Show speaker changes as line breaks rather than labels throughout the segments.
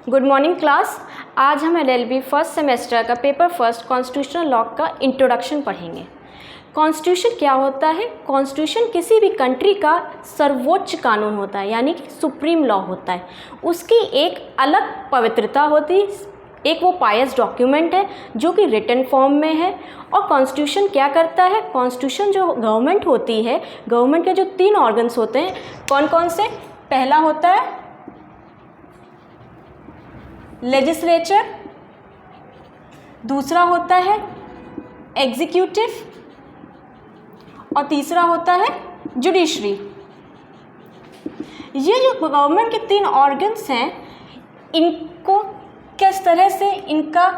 Good morning class. आज हम LLB first semester का पेपर फर्स्ट कॉन्स्टिट्यूशनल लॉ का इंट्रोडक्शन पढ़ेंगे। कॉन्स्टिट्यूशन क्या होता है? कॉन्स्टिट्यूशन किसी भी कंट्री का सर्वोच्च कानून होता है, यानी कि सुप्रीम लॉ होता है। उसकी एक अलग पवित्रता होती है, एक वो पायस डॉक्यूमेंट है जो कि रिटन फॉर्म में है। और कॉन्स्टिट्यूशन क्या करता है? कॉन्स्टिट्यूशन जो गवर्नमेंट होती है, गवर्नमेंट के जो 3 ऑर्गन्स होते हैं, कौन कौन से? पहला होता है लेजिस्लेचर, दूसरा होता है एग्जीक्यूटिव और तीसरा होता है जुडिशरी। ये जो गवर्नमेंट के 3 ऑर्गन्स हैं, इनको किस तरह से इनका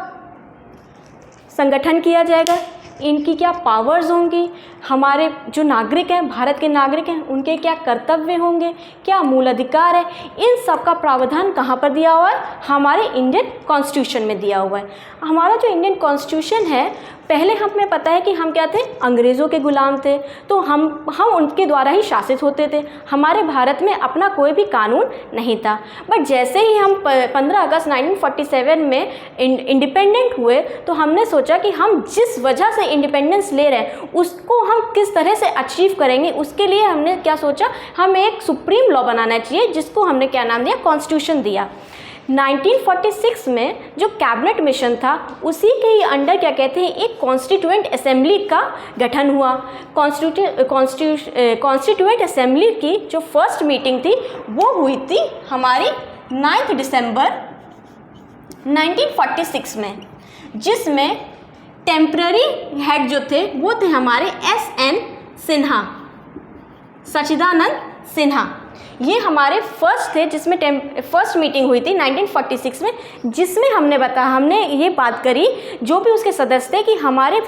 संगठन किया जाएगा, इनकी क्या पावर्स होंगी, हमारे जो नागरिक हैं, भारत के नागरिक हैं, उनके क्या कर्तव्य होंगे, क्या मूल अधिकार है, इन सब का प्रावधान कहाँ पर दिया हुआ है? हमारे इंडियन कॉन्स्टिट्यूशन में दिया हुआ है। हमारा जो इंडियन कॉन्स्टिट्यूशन है, पहले हमें पता है कि हम क्या थे? अंग्रेज़ों के गुलाम थे, तो हम उनके द्वारा ही शासित होते थे। हमारे भारत में अपना कोई भी कानून नहीं था। बट जैसे ही हम 15 अगस्त 1947 में इंडिपेंडेंट हुए, तो हमने सोचा कि हम जिस वजह से इंडिपेंडेंस ले रहे हैं उसको हम किस तरह से अचीव करेंगे। उसके लिए हमने क्या सोचा? हम एक सुप्रीम लॉ बनाना चाहिए, जिसको हमने क्या नाम दिया? कॉन्स्टिट्यूशन दिया। 1946 में जो कैबिनेट मिशन था, उसी के ही अंडर क्या कहते हैं, एक कॉन्स्टिट्यूएंट असेंबली का गठन हुआ। कॉन्स्टिट्यूएंट असेंबली की जो फर्स्ट मीटिंग थी वो हुई थी हमारी 9 दिसंबर 1946 में, जिसमें टेम्पररी हेड जो थे वो थे हमारे SN सिन्हा, सच्चिदानंद सिन्हा। ये हमारे फर्स्ट थे, जिसमें फर्स्ट मीटिंग हुई थी 1946 में, जिसमें हमने ये बात करी, जो भी उसके सदस्य थे, कि हमारे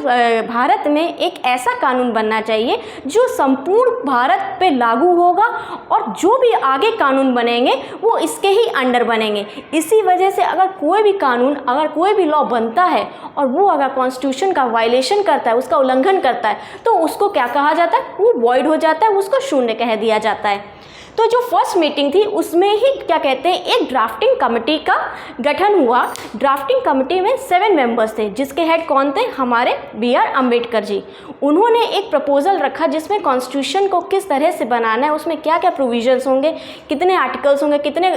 भारत में एक ऐसा कानून बनना चाहिए जो संपूर्ण भारत पे लागू होगा, और जो भी आगे कानून बनेंगे वो इसके ही अंडर बनेंगे। इसी वजह से अगर कोई भी कानून, अगर कोई भी लॉ बनता है और वो अगर कॉन्स्टिट्यूशन का वायलेशन करता है, उसका उल्लंघन करता है, तो उसको क्या कहा जाता है? वो वॉइड हो जाता है, उसको शून्य कह दिया जाता है। तो जो फर्स्ट मीटिंग थी उसमें ही क्या कहते हैं, एक ड्राफ्टिंग कमेटी का गठन हुआ। ड्राफ्टिंग कमेटी में 7 मेंबर्स थे, जिसके हेड कौन थे? हमारे BR अम्बेडकर जी। उन्होंने एक प्रपोजल रखा जिसमें कॉन्स्टिट्यूशन को किस तरह से बनाना है, उसमें क्या क्या प्रोविजंस होंगे, कितने आर्टिकल्स होंगे, कितने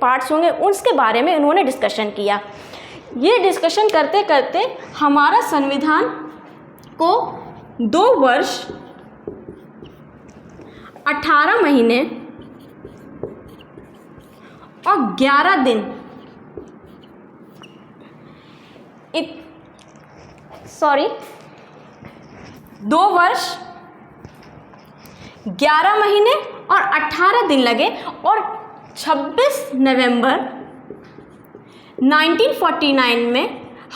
पार्ट्स होंगे, उसके बारे में उन्होंने डिस्कशन किया। ये डिस्कशन करते करते हमारा संविधान को 2 वर्ष 18 महीने और 11 दिन 2 वर्ष 11 महीने और 18 दिन लगे, और 26 नवंबर 1949 में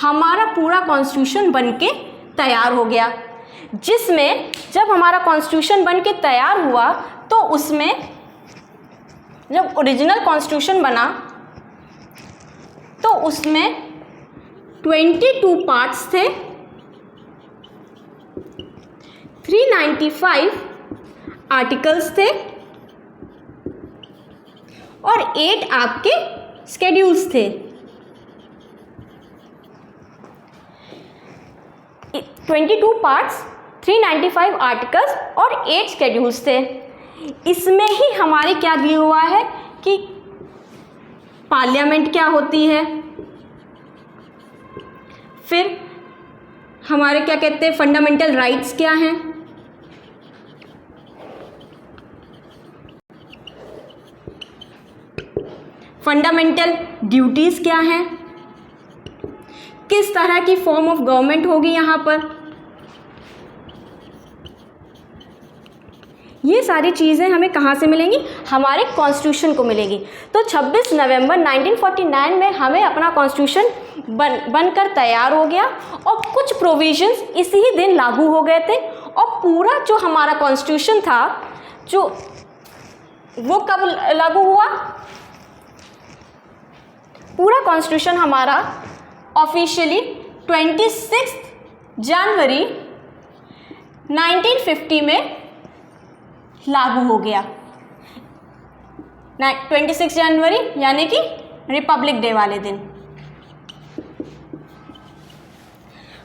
हमारा पूरा कॉन्स्टिट्यूशन बनके तैयार हो गया। जिसमें जब हमारा कॉन्स्टिट्यूशन बनके तैयार हुआ, तो उसमें जब ओरिजिनल कॉन्स्टिट्यूशन बना तो उसमें 22 पार्ट्स थे, 395 आर्टिकल्स थे और 8 आपके स्केड्यूल्स थे। 22 पार्ट्स, 395 आर्टिकल्स और 8 स्केड्यूल्स थे। इसमें ही हमारे क्या दिया हुआ है कि पार्लियामेंट क्या होती है, फिर हमारे क्या कहते हैं फंडामेंटल राइट्स क्या हैं, फंडामेंटल ड्यूटीज़ क्या हैं, किस तरह की फॉर्म ऑफ गवर्नमेंट होगी यहाँ पर, ये सारी चीज़ें हमें कहाँ से मिलेंगी? हमारे कॉन्स्टिट्यूशन को मिलेगी। तो 26 नवंबर 1949 में हमें अपना कॉन्स्टिट्यूशन बनकर तैयार हो गया, और कुछ प्रोविजंस इसी ही दिन लागू हो गए थे। और पूरा जो हमारा कॉन्स्टिट्यूशन था, जो वो कब लागू हुआ? पूरा कॉन्स्टिट्यूशन हमारा ऑफिशियली 26 जनवरी 1950 में लागू हो गया। 26 जनवरी यानी कि रिपब्लिक डे वाले दिन।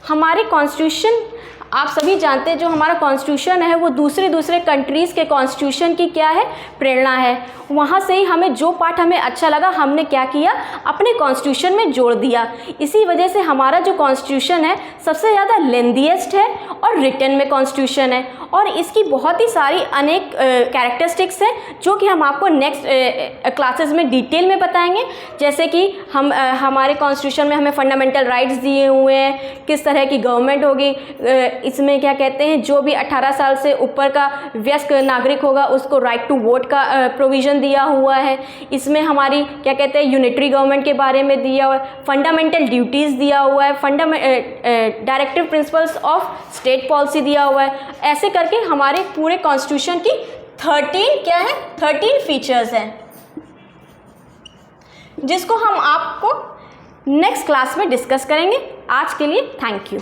हमारी कॉन्स्टिट्यूशन आप सभी जानते हैं, जो हमारा कॉन्स्टिट्यूशन है वो दूसरे कंट्रीज़ के कॉन्स्टिट्यूशन की क्या है, प्रेरणा है। वहाँ से ही हमें जो पार्ट हमें अच्छा लगा हमने क्या किया, अपने कॉन्स्टिट्यूशन में जोड़ दिया। इसी वजह से हमारा जो कॉन्स्टिट्यूशन है सबसे ज़्यादा लेंथीएस्ट है और रिटन में कॉन्स्टिट्यूशन है, और इसकी बहुत ही सारी अनेक कैरेक्टरिस्टिक्स हैं जो कि हम आपको नेक्स्ट क्लासेस में डिटेल में बताएंगे। जैसे कि हमारे कॉन्स्टिट्यूशन में हमें फंडामेंटल राइट्स दिए हुए हैं, किस तरह की गवर्नमेंट होगी, इसमें क्या कहते हैं, जो भी 18 साल से ऊपर का वयस्क नागरिक होगा उसको राइट टू वोट का प्रोविज़न दिया हुआ है। इसमें हमारी क्या कहते हैं, यूनिटरी गवर्नमेंट के बारे में दिया हुआ है, फंडामेंटल ड्यूटीज़ दिया हुआ है, directive principles of state policy दिया हुआ है। ऐसे करके हमारे पूरे कॉन्स्टिट्यूशन की 13 फीचर्स हैं, जिसको हम आपको नेक्स्ट क्लास में डिस्कस करेंगे। आज के लिए थैंक यू।